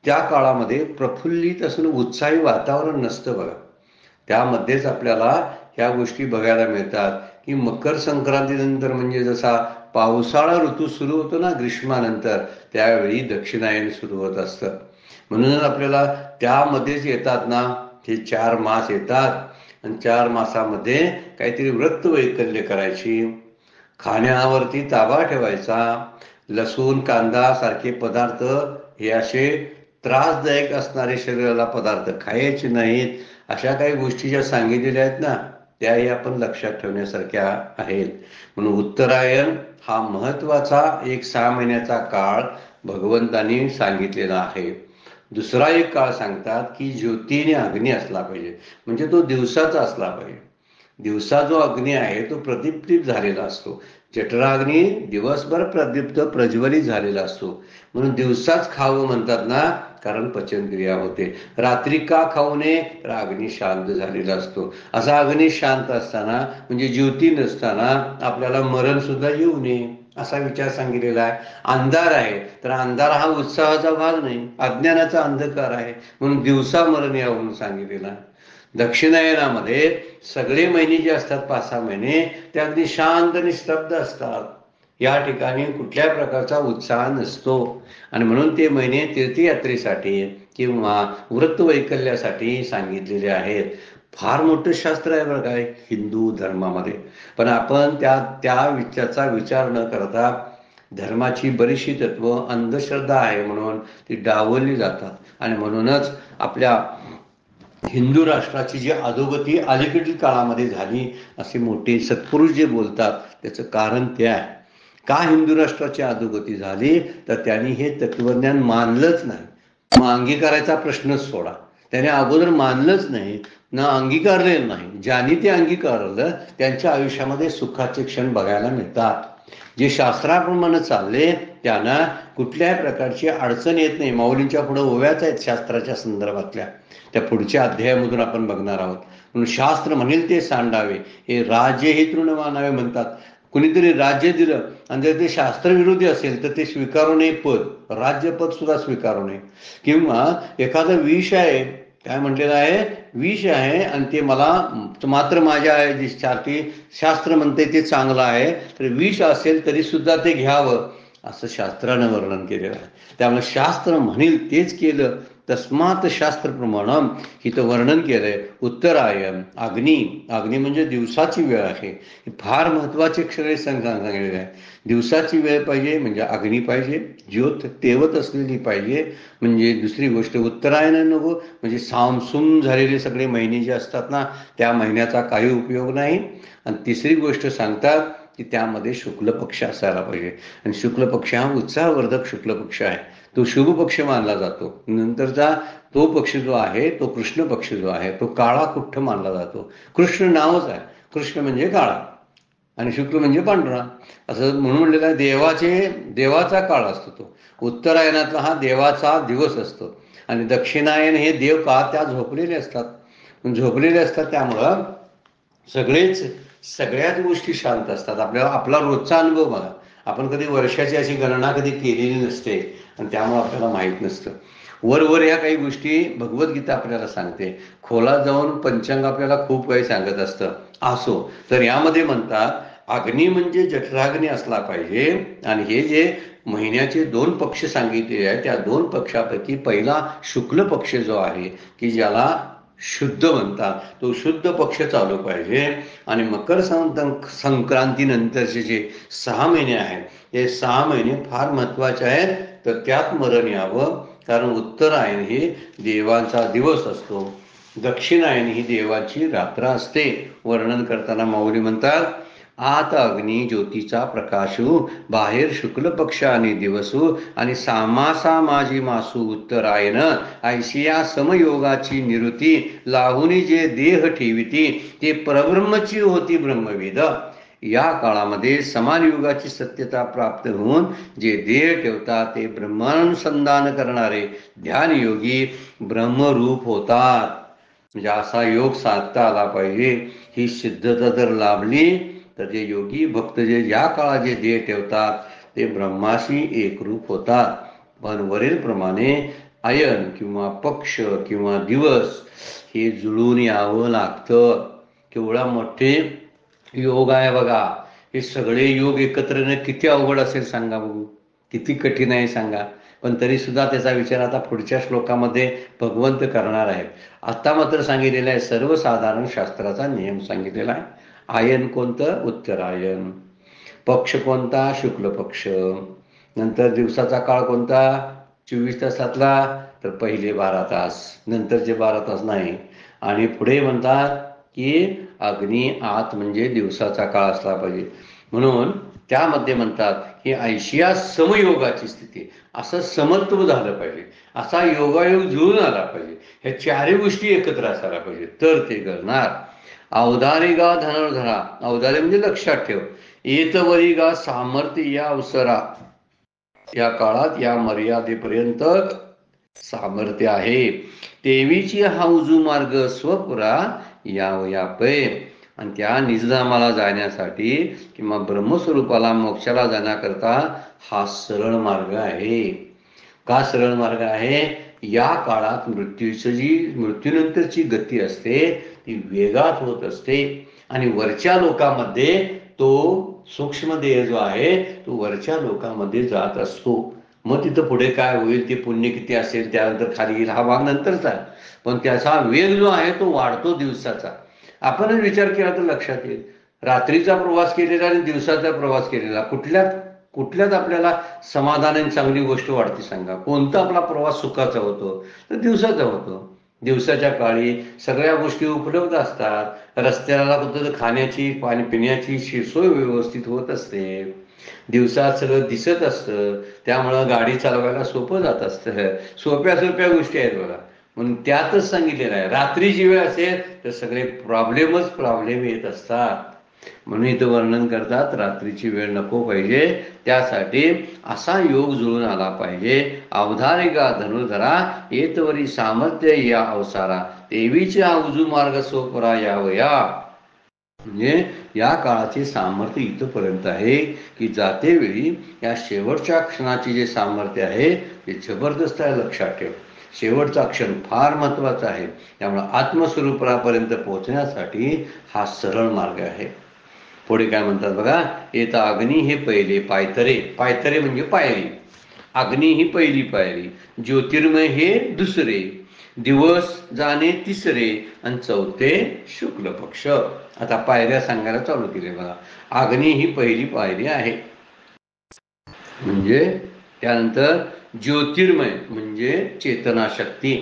त्या काळामध्ये प्रफुल्लित असणं उत्साही वातावरण नसतं बघा. त्यामध्येच आपल्याला ह्या गोष्टी बघायला मिळतात की मकर संक्रांतीनंतर म्हणजे जसा पावसाळा ऋतू सुरू होतो ना ग्रीष्मानंतर, त्यावेळी दक्षिणायन सुरू होत असतं. म्हणून आपल्याला त्यामध्येच येतात ना हे 4 मास येतात आणि 4 मासामध्ये काहीतरी व्रत वैकल्य करायची, खाण्यावरती ताबा ठेवायचा, लसूण कांदा सारखे पदार्थ हे असे त्रासदायक असणारे शरीराला पदार्थ खायचे नाहीत. अशा काही गोष्टी ज्या सांगितलेल्या आहेत ना त्याही आपण लक्षात ठेवण्यासारख्या आहेत. म्हणून उत्तरायण हा महत्वाचा एक 6 महिन्याचा काळ भगवंतांनी सांगितलेला आहे. दुसरा एक काळ सांगतात की ज्योतीने अग्नी असला पाहिजे, म्हणजे तो दिवसाचा असला पाहिजे. दिवसा जो अग्नी आहे तो प्रदीप्तित झालेला असतो. जठराग्नी दिवसभर प्रदीप्त प्रज्वलित झालेला असतो. म्हणून दिवसाच खावं म्हणतात ना, कारण पचनक्रिया होते. रात्री का खाऊ नये तर अग्नी शांत झालेला असतो. असा अग्नी शांत असताना म्हणजे ज्योती नसताना आपल्याला मरण सुद्धा येऊ नये असा विचार सांगितलेला आहे. अंधार आहे तर अंधार हा उत्साहाचा भाग नाही, अज्ञानाचा अंधकार आहे, म्हणून दिवसा मरण यावं म्हणून सांगितलेला आहे. दक्षिणायनामध्ये सगळे महिने जे असतात 5-6 महिने ते अगदी शांत निस्तब्ध असतात. या ठिकाणी कुठल्या प्रकारचा उत्साह नसतो आणि म्हणून ते महिने तीर्थयात्रेसाठी किंवा व्रत वैकल्यासाठी सांगितलेले आहेत. फार मोठं शास्त्र आहे बरं काय हिंदू धर्मामध्ये. पण आपण त्याचा विचार न करता धर्माची बरीचशी तत्व अंधश्रद्धा आहे म्हणून ती डावलली जातात आणि म्हणूनच आपल्या हिंदू राष्ट्राची जी अधोगती अलीकडील काळामध्ये झाली असे मोठे सत्पुरुष जे बोलतात त्याचं कारण ते आहे. का हिंदू राष्ट्राची अधोगती झाली तर त्यांनी हे तत्वज्ञान मानलंच नाही. मग अंगीकारायचा प्रश्नच सोडा, त्याने अगोदर मानलंच नाही ना अंगीकारलेलं नाही. ज्यांनी ते अंगीकारलं त्यांच्या आयुष्यामध्ये सुखाचे क्षण बघायला मिळतात. जे शास्त्राप्रमाणे चालले त्यांना कुठल्याही प्रकारची अडचण येत नाही. माऊलींच्या पुढे ओव्याच आहेत शास्त्राच्या संदर्भातल्या, त्या पुढच्या अध्यायामधून आपण बघणार आहोत. म्हणून शास्त्र म्हणेल ते सांडावे, हे राज्य हे तृण मानावे म्हणतात. कुणीतरी राज्य दिलं आणि जर ते शास्त्रविरोधी असेल तर ते स्वीकारू नये. पद, राज्यपद सुद्धा स्वीकारू नये. किंवा एखादं विष आहे, काय म्हटलेलं आहे, विष आहे आणि ते मला मात्र माझ्या दिशेसाठी शास्त्र म्हणते ते चांगलं आहे, तर विष असेल तरी सुद्धा ते घ्यावं असं शास्त्रानं वर्णन केलेलं आहे. त्यामुळे शास्त्र म्हणेल तेच केलं. तस्मात शास्त्र प्रमाणम इथं वर्णन केलंय. उत्तरायण, अग्नी, अग्नी म्हणजे दिवसाची वेळ आहे. फार महत्वाचे क्षण सांगितलेले आहे. दिवसाची वेळ पाहिजे म्हणजे अग्नी पाहिजे, ज्योत तेवत असलेली पाहिजे. म्हणजे दुसरी गोष्ट उत्तरायण नको म्हणजे सामसूम झालेले सगळे महिने जे असतात ना त्या महिन्याचा काही उपयोग नाही. आणि तिसरी गोष्ट सांगतात की त्यामध्ये शुक्ल पक्ष असायला पाहिजे. आणि शुक्ल पक्ष हा उत्साहवर्धक शुक्ल पक्ष आहे, तो शुभ पक्ष मानला जातो. नंतरचा तो पक्ष जो आहे तो कृष्ण पक्ष जो आहे तो काळा कुठ्ठ मानला जातो. कृष्ण नावच आहे, कृष्ण म्हणजे काळा आणि शुक्ल म्हणजे पांढरा असं म्हणून म्हणलेलं आहे. देवाचा काळ असतो तो. उत्तरायणातला हा देवाचा दिवस असतो आणि दक्षिणायन हे देव का त्या झोपलेले असतात. त्यामुळं सगळ्याच गोष्टी शांत असतात. आपला रोजचा अनुभव बघा, आपण कधी वर्षाची अशी गणना कधी केलेली नसते आणि त्यामुळे आपल्याला माहीत नसतं. वर या काही गोष्टी भगवद्गीता आपल्याला सांगते, खोलात जाऊन पंचांग आपल्याला खूप काही सांगत असतं. असो तर यामध्ये म्हणतात अग्नी म्हणजे जठराग्नी असला पाहिजे. आणि हे जे महिन्याचे 2 पक्ष सांगितलेले आहेत त्या 2 पक्षापैकी पहिला शुक्ल पक्ष जो आहे की ज्याला शुद्ध म्हणतात तो शुद्ध पक्ष चालू पाहिजे. आणि मकर संक्रांतीनंतरचे जे 6 महिने आहेत ते 6 महिने फार महत्वाचे आहेत. तर त्यात मरण यावं, कारण उत्तरायण हे देवांचा दिवस असतो, दक्षिणायन ही देवाची रात्र असते. वर्णन करताना माऊली म्हणतात आत अग्नी ज्योतीचा प्रकाशू, बाहेर शुक्ल पक्ष आणि दिवसू, आणि सामासा माझी मासू उत्तरायण, ऐशिया समयोगाची निवृत्ती, लाहुनी जे देह ठेविती, ते परब्रह्मची होती ब्रह्मवेद. या काळामध्ये समान युगाची सत्यता प्राप्त होऊन जे देह ठेवतात ते ब्रह्मानुसंधान करणारे ध्यानयोगी ब्रह्मरूप होतात. म्हणजे असा योग साधता आला पाहिजे. ही सिद्धता जर लाभली तर जे योगी भक्त जे या काळात जे देह ठेवतात ते ब्रह्माशी एकरूप होतात. पण वरील प्रमाणे अयन किंवा पक्ष किंवा दिवस हे जुळून यावं लागतं. केवढा मोठे योग आहे बघा. हे सगळे योग एकत्र येणं किती अवघड असेल सांगा बघू, किती कठीण आहे सांगा. पण तरी सुद्धा त्याचा विचार आता पुढच्या श्लोकामध्ये भगवंत करणार आहेत. आता मात्र सांगितलेलं आहे सर्वसाधारण शास्त्राचा नियम सांगितलेला आहे. आयन कोणतं, उत्तरायण. पक्ष कोणता, शुक्ल पक्ष. नंतर दिवसाचा काळ कोणता, 24 तासातला तर पहिले 12 तास, नंतरचे 12 तास नाही. आणि पुढे म्हणतात की अग्नी आत म्हणजे दिवसाचा काळ असला पाहिजे. म्हणून त्यामध्ये म्हणतात की ऐशिया समयोगाची स्थिती, असं समत्व झालं पाहिजे, असा योगायोग जुळून आला पाहिजे. ह्या 4 गोष्टी एकत्र असायला पाहिजे तर ते करणार. अवधारी गा धनुर्धरा, अवधारी म्हणजे लक्षात ठेव. येतवरी गा सामर्थ्य या अवसरा, या काळात या मर्यादेपर्यंत सामर्थ्य आहे. देवीची हाऊजू मार्ग स्वपुरा यावयापय. आणि त्या निजधामाला जाण्यासाठी किंवा ब्रह्मस्वरूपाला मोक्षाला जाण्याकरता हा सरळ मार्ग आहे. का सरळ मार्ग आहे, या काळात मृत्यूनंतरची गती असते ती वेगात होत असते. आणि वरच्या लोकांमध्ये तो सूक्ष्म देह जो आहे तो वरच्या लोकांमध्ये जात असतो. मग तिथं पुढे काय होईल, ते पुण्य किती असेल, त्यानंतर खाली येईल, हा भाग नंतरचा आहे. पण त्याचा वेग जो आहे तो वाढतो दिवसाचा. आपणच विचार केला तर लक्षात येईल. रात्रीचा प्रवास केलेला आणि दिवसाचा प्रवास केलेला, कुठल्यात आपल्याला समाधान आणि चांगली गोष्ट वाढते सांगा? कोणता आपला प्रवास सुखाचा होतो? तर दिवसाचा होतो. दिवसाच्या काळी सगळ्या गोष्टी उपलब्ध असतात. रस्त्याला कुठं खाण्याची, पाणी पिण्याची सोय व्यवस्थित होत असते. दिवसात सगळं दिसत असतं, त्यामुळं गाडी चालवायला सोपं जात असतं. सोप्या सोप्या गोष्टी आहेत बघा. म्हणून त्यातच सांगितलेलं आहे, रात्रीची वेळ असेल तर सगळे प्रॉब्लेम येत असतात. म्हणून इथं वर्णन करतात, रात्रीची वेळ नको पाहिजे. त्यासाठी असा योग जुळून आला पाहिजे. अवधारिका धनुर्धरा येतवरी सामर्थ्य या अवसारा, देवीचे अवजू मार्ग सोपरा यावया. म्हणजे या काळाचे सामर्थ्य इथपर्यंत आहे की जाते वेळी या शेवटच्या क्षणाचे जे सामर्थ्य आहे ते जबरदस्त आहे. लक्षात ठेव, शेवटचा क्षण फार महत्वाचा आहे. त्यामुळे आत्मस्वरूपापर्यंत पोहोचण्यासाठी हा सरळ मार्ग आहे. पुढे काय म्हणतात बघा, येता अग्नी हे पहिले पायतरे. पायतरे म्हणजे पायरी. अग्नी ही पहिली पायरी, ज्योतिर्मय हे दुसरे, दिवस जाणे तिसरे आणि चौथे शुक्ल पक्ष. आता पायऱ्या सांगायला चालू केले बघा. अग्नी ही पहिली पायरी आहे. म्हणजे त्यानंतर ज्योतिर्मय म्हणजे चेतनाशक्ती,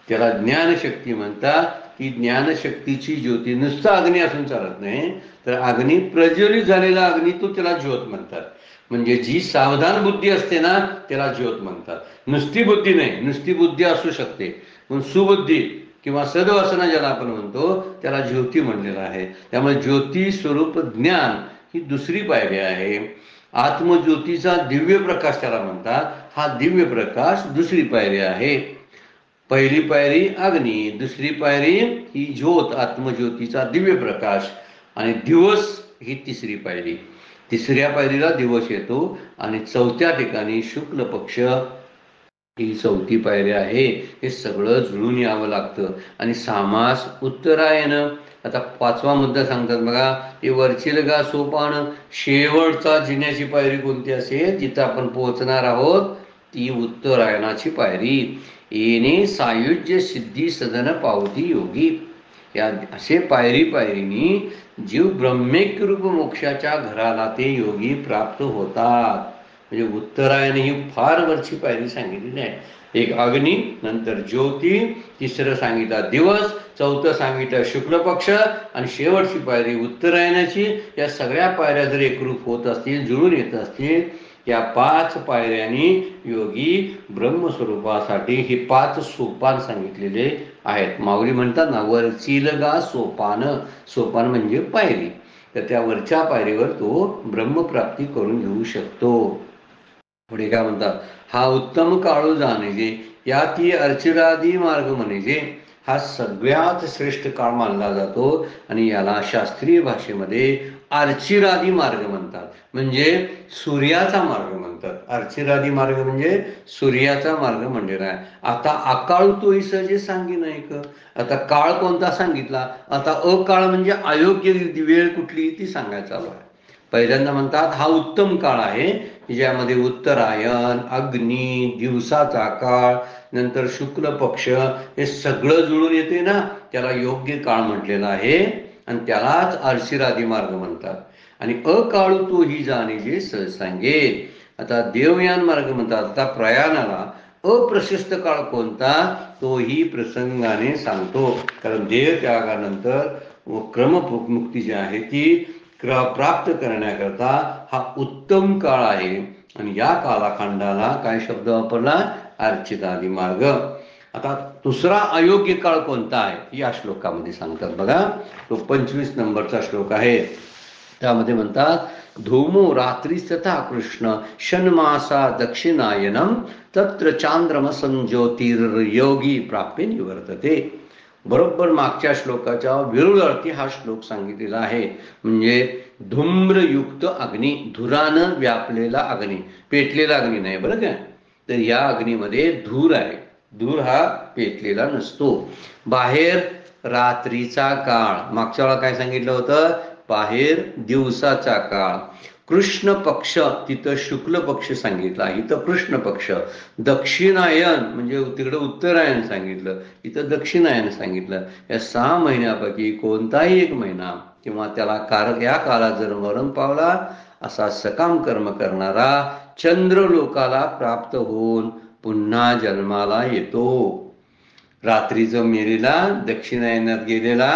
त्याला ज्ञानशक्ती म्हणतात. ती ज्ञानशक्तीची ज्योती, नुसता अग्नी असून चालत नाही, तर अग्नी प्रज्वलित झालेला अग्नी, तो त्याला ज्योत म्हणतात. म्हणजे जी सावधान बुद्धी असते ना, त्याला ज्योत म्हणतात. नुसती बुद्धी नाही, नुसती बुद्धी असू शकते, पण सुबुद्धी किंवा सद्वासना ज्याला आपण म्हणतो त्याला ज्योती म्हणलेलं आहे. त्यामुळे ज्योती स्वरूप ज्ञान ही दुसरी पायरी आहे. आत्मज्योतीचा दिव्य प्रकाश त्याला म्हणतात. हा दिव्य प्रकाश दुसरी पायरी आहे. पहिली पायरी अग्नी, दुसरी पायरी ही ज्योत, आत्मज्योतीचा दिव्य प्रकाश, आणि दिवस ही तिसरी पायरी. तिसऱ्या पायरीला दिवस येतो आणि चौथ्या ठिकाणी शुक्ल पक्ष ही चौथी पायरी आहे. हे सगळं जुळून यावं लागतं. आणि सामास उत्तरायण. आता पाचवा मुद्दा सांगतात बघा, हे वरची लगा सोपान, शेवटचा जिण्याची पायरी कोणती असेल, जिथं आपण पोहोचणार आहोत, ती उत्तरायणाची पायरी. येणे सायुज्य सिद्धी सदन पावती योगी. या असे पायरी पायरीनी जीव ब्रह्मेक रूप मोक्षाच्या घराला ते योगी प्राप्त होतात. म्हणजे उत्तरायण ही फार वरची पायरी सांगितलेली आहे. एक अग्नी, नंतर ज्योती, तिसरं सांगितलं दिवस, चौथं सांगितलं शुक्ल पक्ष, आणि शेवटची पायरी उत्तरायणाची. या सगळ्या पायऱ्या जर एकरूप होत असतील, जुळून येत असतील, या 5 पायऱ्यांनी योगी ब्रह्मस्वरूपासाठी हे 5 सोपान सांगितलेले आहेत. माऊली म्हणतात ना, वरचीलगा सोपान. सोपान म्हणजे पायरी. तर त्या वरच्या पायरीवर तो ब्रह्मप्राप्ती करून घेऊ शकतो. पुढे काय म्हणतात, हा उत्तम काळू जाणेजे, या ती अर्चिरादी मार्ग म्हणजे. हा सगळ्यात श्रेष्ठ काळ मानला जातो आणि याला शास्त्रीय भाषेमध्ये अर्चिरादी मार्ग म्हणतात. म्हणजे सूर्याचा मार्ग म्हणतात. अर्चिरादी मार्ग म्हणजे सूर्याचा मार्ग म्हणलेला आहे. आता अकाळू तो जे सांगेन ऐक. आता काळ कोणता सांगितला, आता अकाळ म्हणजे अयोग्य वेळ कुठली ती सांगायला चालू आहे. पहिल्यांदा म्हणतात हा उत्तम काळ आहे, ज्यामध्ये उत्तरायण, अग्नी, दिवसाचा काळ, नंतर शुक्ल पक्ष, हे सगळं जुळून येते ना, त्याला योग्य काळ म्हटलेला आहे आणि त्यालाच अर्चिरादी मार्ग म्हणतात. आणि अकाळू तो ही जाणे जे सहज सांगे. आता देवयान मार्ग म्हणतात. आता प्रयाणाला अप्रशस्त काळ कोणता, तोही प्रसंगाने सांगतो. कारण देह त्यागानंतर क्रममुक्ती जी आहे ती प्राप्त करण्याकरता हा उत्तम काळ आहे. आणि या कालखंडाला काय शब्द वापरला, अर्चिरादी मार्ग. आता दुसरा अयोग्य काळ कोणता आहे या श्लोकामध्ये सांगतात बघा. तो 25 नंबरचा श्लोक आहे. त्यामध्ये म्हणतात, धूमो रात्री तथा कृष्ण षण्मासा दक्षिणायनम तत्र चांद्रम संज्योतिर्योगी प्राप्य निवर्तते. बरोबर मागच्या श्लोकाच्या विरुद्धार्थी हा श्लोक सांगितलेला आहे. म्हणजे धूम्रयुक्त अग्नी, धुरानं व्यापलेला अग्नी, पेटलेला अग्नी नाही बरं का. तर या अग्नीमध्ये धूर आहे. धूर हा पेटलेला नसतो. बाहेर रात्रीचा काळ, मागच्या वेळा काय सांगितलं होतं, बाहेर दिवसाचा काळ, कृष्ण पक्ष तिथं शुक्ल पक्ष सांगितला, इथं कृष्ण पक्ष. दक्षिणायन म्हणजे तिकडं उत्तरायण सांगितलं, इथं दक्षिणायन सांगितलं. या 6 महिन्यापैकी कोणताही एक महिना किंवा त्याला या काळात जर मरण पावला असा सकाम कर्म करणारा चंद्रलोकाला प्राप्त होऊन पुन्हा जन्माला येतो. रात्रीचं मेलेला दक्षिणायनात गेलेला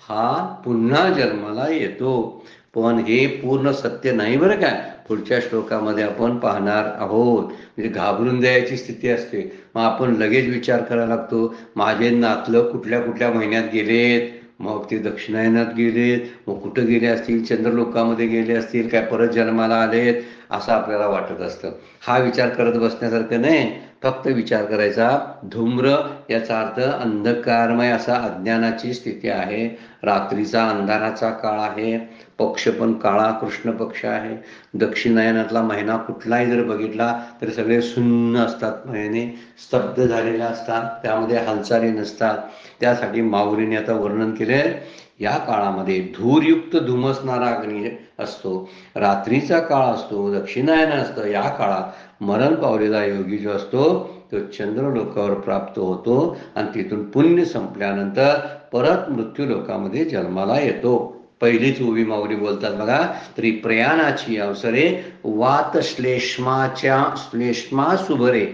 हा पुन्हा जन्माला येतो. पण हे पूर्ण सत्य नाही बरं काय. पुढच्या श्लोकामध्ये आपण पाहणार आहोत. म्हणजे घाबरून जायची स्थिती असते. मग आपण लगेच विचार करायला लागतो, माझे नातलं कुठल्या कुठल्या महिन्यात गेलेत, मग ते दक्षिणायनात गेलेत, मग कुठं गेले असतील, चंद्रलोकामध्ये गेले असतील, काय परत जन्माला आलेत, असं आपल्याला वाटत असतं. हा विचार करत बसण्यासारखं नाही. फक्त विचार करायचा, धूम्र याचा अर्थ अंधकारमय असा अज्ञानाची स्थिती आहे. रात्रीचा अंधाराचा काळ आहे. पक्ष पण काळा कृष्ण पक्ष आहे. दक्षिणायनातला महिना कुठलाही जर बघितला तर सगळे सुन्न असतात, महिने स्तब्ध झालेले असतात, त्यामध्ये हालचाली नसतात. त्यासाठी माऊलीने आता वर्णन केले, या काळामध्ये धूरयुक्त धुमसणारा अग्नी असतो, रात्रीचा काळ असतो, दक्षिणायन असतं. या काळात मरण पावलेला योगी जो असतो तो चंद्रलोकावर प्राप्त होतो आणि तिथून पुण्य संपल्यानंतर परत मृत्यू लोकामध्ये जन्माला येतो. पहिलीच उभी माऊली बोलतात बघा, तरी प्रयाणाची अवसरे वात श्लेष्मा सुभरे,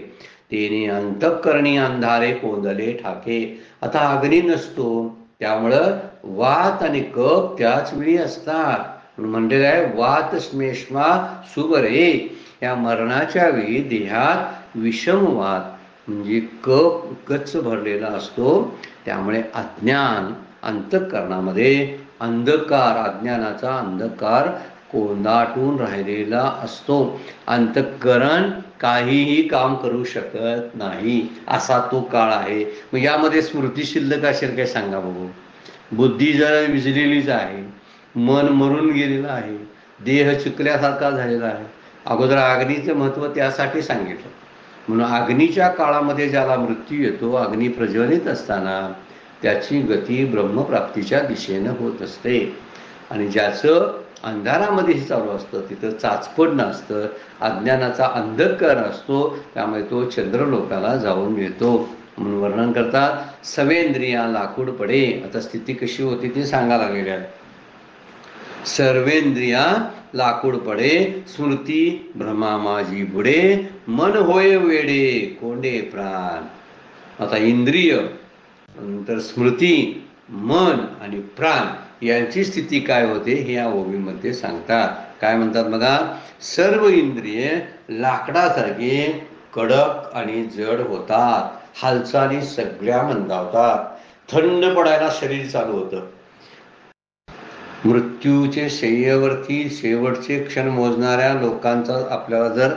तेने अंतःकरणी अंधारे कोंदले ठाके. आता अग्नी नसतो, त्यामुळं वात आणि कप त्याच वेळी असतात. म्हणलेलं आहे वात श्लेष्मा सुभरे. या मरणाच्या वेळी देहात विषमवात म्हणजे कप गच्च भरलेला असतो. त्यामुळे अज्ञान अंतःकरणामध्ये अंधकार, अज्ञानाचा अंधकार कोंदाटून राहिलेला असतो. अंतःकरण काहीही काम करू शकत नाही, असा तो काळ आहे. मग यामध्ये स्मृती शिल्लक असेल काय सांगा बघू. बुद्धी जर विजलेलीच आहे, मन मरून गेलेलं आहे, देह चिकल्यासारखा झालेला आहे. अगोदर अग्नीचं महत्व त्यासाठी सांगितलं. म्हणून अग्नीच्या काळामध्ये ज्याला मृत्यू येतो, अग्नी प्रज्वलित असताना त्याची गती ब्रह्मप्राप्तीच्या दिशेनं होत असते. आणि ज्याचं अंधारामध्ये चालू असतं तिथं चाचपडणं असतं, अज्ञानाचा अंधकार असतो, त्यामुळे तो चंद्रलोकाला जाऊन मिळतो. म्हणून वर्णन करतात, सवेंद्रिया लाकूड पडे. आता स्थिती कशी होती ते सांगायला लागलेल्या. सर्वेंद्रिया लाकूड पडे, स्मृती भ्रमा माझी बुडे, मन होय वेडे कोंडे प्राण. आता इंद्रिय, नंतर स्मृती, मन आणि प्राण यांची स्थिती काय होते हे या ओवीमध्ये सांगतात. काय म्हणतात बघा, सर्व इंद्रिये लाकडासारखे कडक आणि जड होतात, हालचाली सगळ्या मंदावतात, थंड पडायला शरीर चालू होतं. मृत्यूचे शय्येवरती शेवटचे क्षण मोजणाऱ्या लोकांचा आपल्याला जर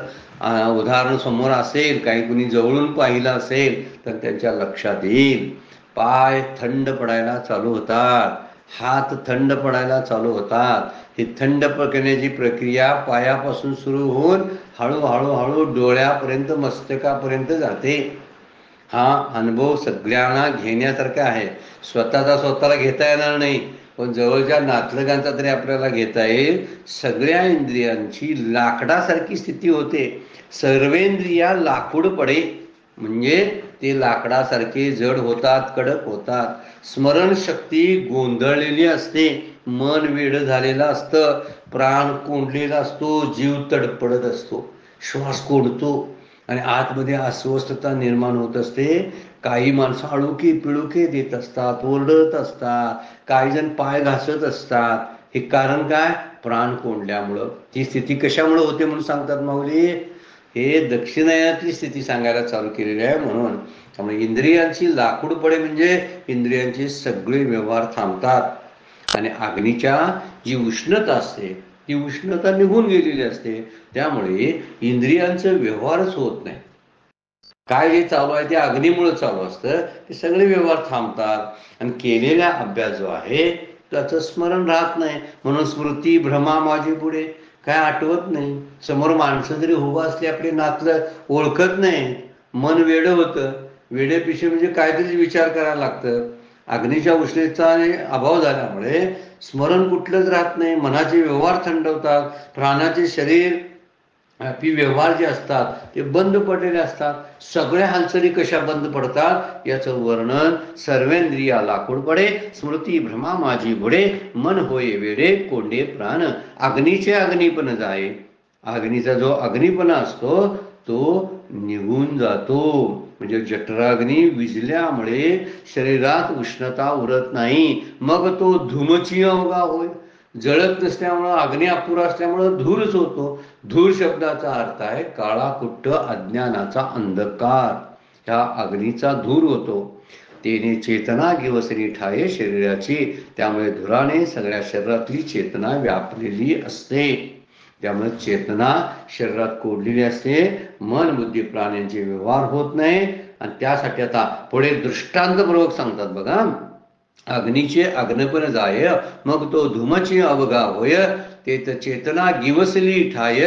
उदाहरण समोर असेल, काही कुणी जवळून पाहिलं असेल तर त्यांच्या लक्षात येईल. पाय थंड पडायला चालू होतात, हात थंड पडायला चालू होतात. ही थंड करण्याची प्रक्रिया पायापासून सुरू होऊन हळूहळू हळू डोळ्यापर्यंत, मस्तकापर्यंत जाते. हा अनुभव सगळ्यांना घेण्यासारखा आहे. स्वतःला घेता येणार नाही, पण जवळच्या नातलगांचा तरी आपल्याला घेता येईल. सगळ्या इंद्रियांची लाकडासारखी स्थिती होते. सर्वेंद्रिया लाकूड पडे म्हणजे ते लाकडासारखे जड होतात, कडक होतात. स्मरणशक्ती गोंधळलेली असते, मन वेड झालेलं असतं, प्राण कोंडलेला असतो, जीव तडपडत असतो, श्वास कोंडतो आणि आतमध्ये अस्वस्थता निर्माण होत असते. काही माणसं अळुके पिळुके देत असतात, ओरडत असतात, काही जण पाय घासत असतात. हे कारण काय? प्राण कोंडल्यामुळं. ही स्थिती कशामुळे होते म्हणून सांगतात माऊली, हे दक्षिणायनातली स्थिती सांगायला चालू केलेली आहे. म्हणून त्यामुळे इंद्रियांची लाकूड पडे म्हणजे इंद्रियांचे सगळे व्यवहार थांबतात आणि अग्नीच्या जी उष्णता असते ती उष्णता निघून गेलेली असते. त्यामुळे इंद्रियांचं व्यवहारच होत नाही. काय जे चालू आहे ते अग्नीमुळे चालू असतं, ते सगळे व्यवहार थांबतात आणि केलेला अभ्यास जो आहे त्याचं स्मरण राहत नाही. म्हणून स्मृती भ्रमा माझी पुढे, काय आठवत नाही. समोर माणसं जरी उभं असली आपले नातलं ओळखत नाही, मन वेडं होतं. वेडेपिशे म्हणजे काहीतरी विचार करायला लागतं. अग्नीच्या उष्णतेचा अभाव झाल्यामुळे स्मरण कुठलंच राहत नाही, मनाचे व्यवहार थंडवतात, प्राणाचे शरीर आपली व्यवहार जे असतात ते बंद पडलेले असतात. सगळ्या हालचाली कशा बंद पडतात याचं वर्णन सर्वेंद्रिया लाकूड पडे, स्मृती भ्रमा माझी बुडे, मन होय वेडे कोंडे प्राण, अग्नीचे अग्निपण जाये. अग्नीचा जो अग्निपणा असतो तो निघून जातो. म्हणजे जठराग्नी विझल्यामुळे शरीरात उष्णता उरत नाही, मग तो धूमची अवघा होय. जळत नसल्यामुळं, अग्नी अपुरा असल्यामुळं धूरच होतो. धूर शब्दाचा अर्थ आहे काळा कुट्ट अज्ञानाचा अंधकार, ह्या अग्नीचा धूर होतो. तेने चेतना गिवसरी ठाये शरीराची, त्यामुळे धुराने सगळ्या शरीरातली चेतना व्यापलेली असते. त्यामुळे चेतना शरीरात कोडलेली असते, मन बुद्धी प्राण्यांचे व्यवहार होत नाही. आणि त्यासाठी आता पुढे दृष्टांतपूर्वक सांगतात बघा, अग्नीचे अग्नपण जाय, मग तो धुमची अवघा होय, ते तर चेतना गिवसली ठाय,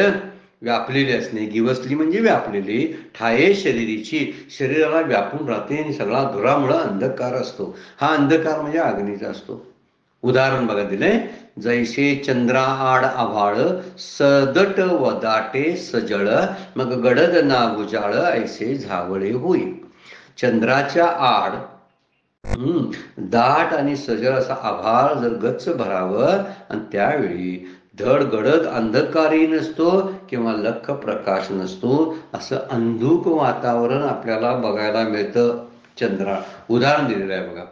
व्यापलेली असणे, गिवसली म्हणजे व्यापलेली, ठाये शरीरीची, शरीराला व्यापून राहते आणि सगळा धुरामुळं अंधकार असतो. हा अंधकार म्हणजे अग्नीचा असतो. उदाहरण बघा दिलंय, जैसे चंद्रा आड आभाळ, सदट वदाटे सजळ, मग गडद ना भुजाळ, ऐसे झावळे होई. चंद्राच्या आड दाट आणि सजळ असा आभाळ जर गच्च भरावं आणि त्यावेळी धड गडद अंधकारही नसतो किंवा लख प्रकाश नसतो, असं अंधुक वातावरण आपल्याला बघायला मिळतं. चंद्रा उदाहरण दिलेलं आहे बघा.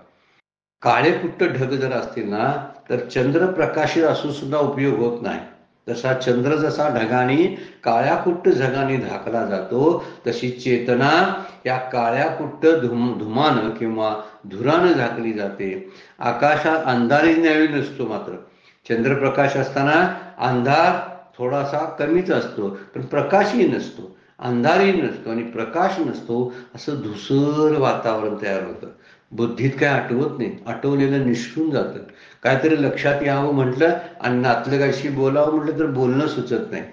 काळे कुट्ट ढग जर असतील ना तर चंद्र प्रकाशित असून सुद्धा उपयोग होत नाही. जसा चंद्र जसा ढगाने काळ्या कुट्ट ढगाने झाकला जातो, तशी चेतना या काळ्या कुट्ट धुमानं किंवा धुरानं झाकली जाते. आकाशात अंधारही न्यावी नसतो, मात्र चंद्रप्रकाश असताना अंधार थोडासा कमीच असतो, पण प्रकाशही नसतो, अंधारही नसतो आणि प्रकाश नसतो, असं धुसर वातावरण तयार होतं. बुद्धीत काय आठवत नाही, आठवलेलं निष्ठून जातं. काहीतरी लक्षात यावं म्हटलं आणि नातलगाशी बोलावं म्हटलं तर बोलणं सुचत नाही,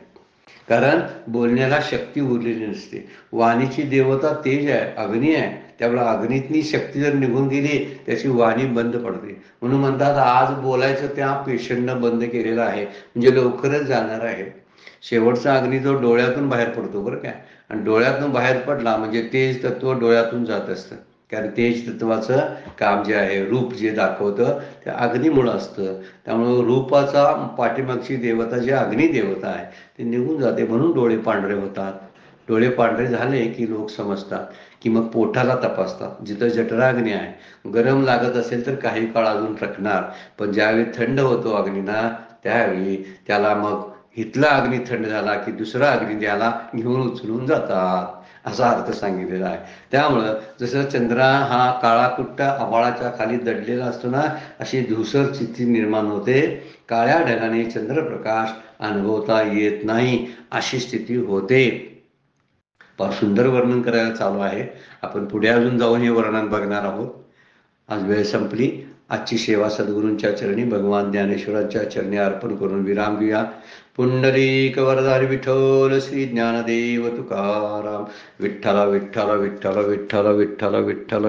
कारण बोलण्याला शक्ती उरलेली नसते. वाणीची देवता तेज आहे, अग्नी आहे. त्यामुळे अग्नीतली शक्ती जर निघून गेली त्याची वाणी बंद पडते. म्हणून म्हणतात आज बोलायचं त्या पेशंटनं बंद केलेलं आहे, म्हणजे लवकरच जाणार आहे. शेवटचा अग्नी जो डोळ्यातून बाहेर पडतो बरं काय, आणि डोळ्यातून बाहेर पडला म्हणजे तेज तत्व डोळ्यातून जात असतं. कारण तेज तत्वाचं काम जे आहे, रूप जे दाखवतं ते अग्नीमुळं असतं. त्यामुळं रूपाचा पाठीमागची देवता जी अग्नी देवता आहे ते निघून जाते, म्हणून डोळे पांढरे होतात. डोळे पांढरे झाले की लोक समजतात की मग पोटाला तपासतात. जिथं जठराग्नी आहे, गरम लागत असेल तर काही काळ अजून रखणार, पण ज्यावेळी थंड होतो अग्नीना त्यावेळी त्याला मग इथला अग्नी थंड झाला की दुसरा अग्नी त्याला घेऊन उचलून जातात, असा अर्थ सांगितलेला आहे. त्यामुळं जसं चंद्र हा काळा कुट्ट आभाळाच्या खाली दडलेला असतो ना, अशी धुसर स्थिती निर्माण होते. काळ्या ढगाने चंद्रप्रकाश अनुभवता येत नाही, अशी स्थिती होते. फार सुंदर वर्णन करायला चालू आहे. आपण पुढे अजून जाऊन हे वर्णन बघणार आहोत. आज वेळ संपली. आजची सेवा सद्गुरूंच्या चरणी भगवान ज्ञानेश्वरांच्या चरणी अर्पण करून विराम घेऊया. पुंडलिक वरदारी विठ्ठल श्री ज्ञानदेव तुकाराम. विठ्ठला विठ्ठला विठ्ठला विठ्ठला विठ्ठला विठ्ठला.